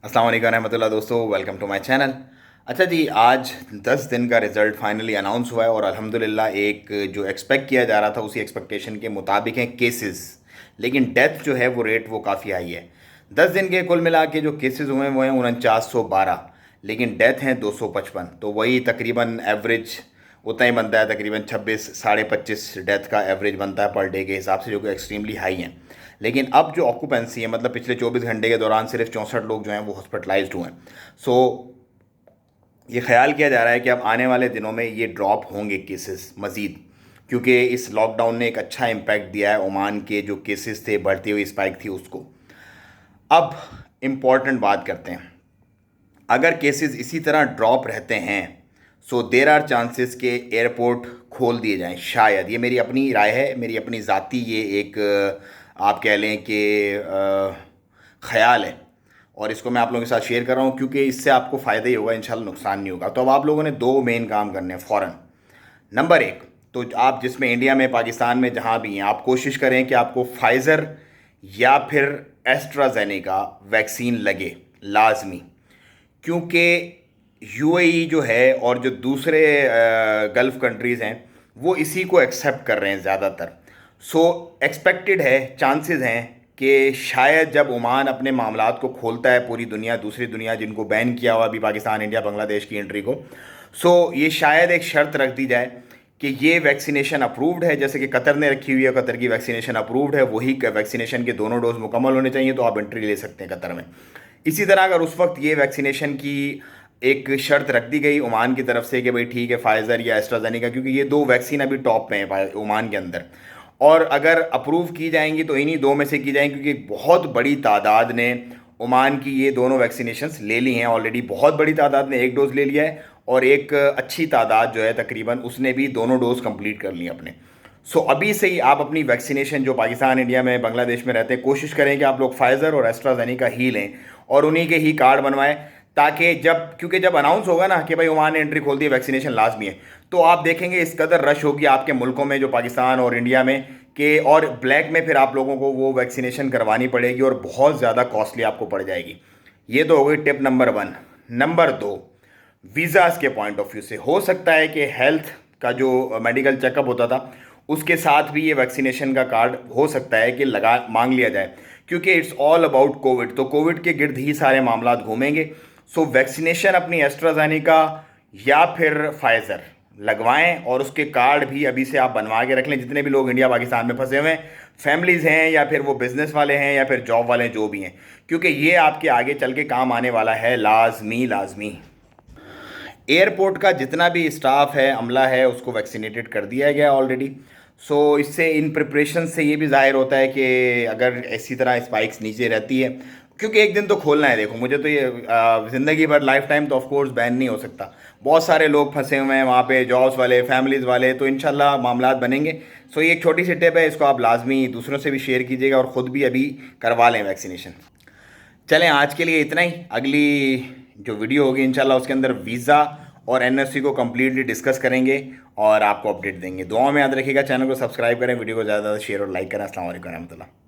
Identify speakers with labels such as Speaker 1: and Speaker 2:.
Speaker 1: अस्सलाम वालेकुम रहमतुल्लाह दोस्तों, वेलकम टू माय चैनल। अच्छा जी, आज 10 दिन का रिज़ल्ट फाइनली अनाउंस हुआ है और अल्हम्दुलिल्लाह एक जो एक्सपेक्ट किया जा रहा था उसी एक्सपेक्टेशन के मुताबिक हैं केसेस, लेकिन डेथ जो है वो रेट वो काफ़ी हाई है। 10 दिन के कुल मिला के जो केसेस हुए हैं वो हैं 4912, लेकिन डेथ हैं 255। तो वही तकरीबन एवरेज उतना ही बनता है, तकरीबन 26 साढ़े 25 डेथ का एवरेज बनता है पर डे के हिसाब से, जो कि एक्सट्रीमली हाई हैं। लेकिन अब जो ऑक्यूपेंसी है, मतलब पिछले 24 घंटे के दौरान सिर्फ 64 लोग जो हैं वो हॉस्पिटलाइज्ड हुए हैं। सो ये ख्याल किया जा रहा है कि अब आने वाले दिनों में ये ड्रॉप होंगे केसेस मज़ीद, क्योंकि इस लॉकडाउन ने एक अच्छा इम्पैक्ट दिया है। ओमान के जो केसेस थे, बढ़ती हुई स्पाइक थी उसको। अब इम्पॉर्टेंट बात करते हैं, अगर केसेस इसी तरह ड्रॉप रहते हैं सो देर आर चांसेस के एयरपोर्ट खोल दिए जाएं शायद। ये मेरी अपनी राय है, मेरी अपनी ज़ाती ये एक आप कह लें कि ख़याल है, और इसको मैं आप लोगों के साथ शेयर कर रहा हूँ क्योंकि इससे आपको फ़ायदा ही होगा, इंशाल्लाह नुकसान नहीं होगा। तो अब आप लोगों ने दो मेन काम करने हैं फ़ौरन। नंबर एक, तो आप जिसमें इंडिया में, पाकिस्तान में, जहाँ भी हैं, आप कोशिश करें कि आपको फाइज़र या फिर एस्ट्राजेनेका वैक्सीन लगे लाजमी, क्योंकि यूएई जो है और जो दूसरे गल्फ़ कंट्रीज़ हैं वो इसी को एक्सेप्ट कर रहे हैं ज़्यादातर। सो एक्सपेक्टेड है, चांसेस हैं कि शायद जब ओमान अपने मामलात को खोलता है, पूरी दुनिया, दूसरी दुनिया जिनको बैन किया हुआ अभी पाकिस्तान, इंडिया, बांग्लादेश की एंट्री को, सो ये शायद एक शर्त रख दी जाए कि ये वैक्सीनेशन अप्रूव्ड है, जैसे कि कतर ने रखी हुई है, कतर की वैक्सीनेशन अप्रूव्ड है, वही वैक्सीनेशन के दोनों डोज मुकम्मल होने चाहिए तो आप एंट्री ले सकते हैं कतर में। इसी तरह अगर उस वक्त ये वैक्सीनेशन की एक शर्त रख दी गई ओमान की तरफ से कि भाई ठीक है, फाइज़र या एस्ट्राजेनेका, क्योंकि ये दो वैक्सीन अभी टॉप पे हैं ओमान के अंदर, और अगर अप्रूव की जाएंगी तो इन्हीं दो में से की जाएंगी, क्योंकि बहुत बड़ी तादाद ने ओमान की ये दोनों वैक्सीनेशंस ले ली हैं ऑलरेडी। बहुत बड़ी तादाद ने एक डोज़ ले लिया है और एक अच्छी तादाद जो है तकरीबन उसने भी दोनों डोज कंप्लीट कर लिए अपने। सो अभी से ही आप अपनी वैक्सीनेशन, जो पाकिस्तान, इंडिया में, बांग्लादेश में रहते हैं, कोशिश करें कि आप लोग फाइज़र और एस्ट्राजेनेका ही लें और उन्हीं के ही कार्ड बनवाएं, ताकि क्योंकि जब अनाउंस होगा ना कि भाई ओमान ने एंट्री खोल दी, वैक्सीनेशन लाजमी है, तो आप देखेंगे इस कदर रश होगी आपके मुल्कों में, जो पाकिस्तान और इंडिया में के, और ब्लैक में फिर आप लोगों को वो वैक्सीनेशन करवानी पड़ेगी और बहुत ज़्यादा कॉस्टली आपको पड़ जाएगी। ये तो हो गई टिप नंबर 1। नंबर 2, वीज़ाज़ के पॉइंट ऑफ व्यू से हो सकता है कि हेल्थ का जो मेडिकल चेकअप होता था उसके साथ भी ये वैक्सीनेशन का कार्ड हो सकता है कि लगा मांग लिया जाए, क्योंकि इट्स ऑल अबाउट कोविड, तो कोविड के गिर्द ही सारे मामलात घूमेंगे। सो वैक्सीनेशन अपनी एस्ट्राजेनेका या फिर फाइज़र लगवाएं और उसके कार्ड भी अभी से आप बनवा के रख लें। जितने भी लोग इंडिया पाकिस्तान में फंसे हुए हैं, फैमिलीज़ हैं या फिर वो बिज़नेस वाले हैं या फिर जॉब वाले हैं, जो भी हैं, क्योंकि ये आपके आगे चल के काम आने वाला है, लाजमी लाजमी। एयरपोर्ट का जितना भी स्टाफ है, अमला है, उसको वैक्सीनेटेड कर दिया गया ऑलरेडी। सो इससे, इन प्रिपरेशन से ये भी ज़ाहिर होता है कि अगर इसी तरह स्पाइक्स नीचे रहती है, क्योंकि एक दिन तो खोलना है। देखो, मुझे तो ये ज़िंदगी भर, लाइफ टाइम तो ऑफ कोर्स बैन नहीं हो सकता। बहुत सारे लोग फंसे हुए हैं वहाँ पे, जॉब्स वाले, फैमिलीज़ वाले, तो इंशाल्लाह मामलात बनेंगे। सो ये एक छोटी सी टिप है, इसको आप लाजमी दूसरों से भी शेयर कीजिएगा और ख़ुद भी अभी करवा लें वैक्सीनेशन। चलें, आज के लिए इतना ही। अगली जो वीडियो होगी इंशाल्लाह उसके अंदर वीज़ा और एनएफसी को कम्प्लीटली डिस्कस करेंगे और आपको अपडेट देंगे। दुआ में याद रखिएगा, चैनल को सब्सक्राइब करें, वीडियो को ज़्यादा से ज़्यादा शेयर और लाइक करें। अस्सलाम वालेकुम रहमतुल्लाह।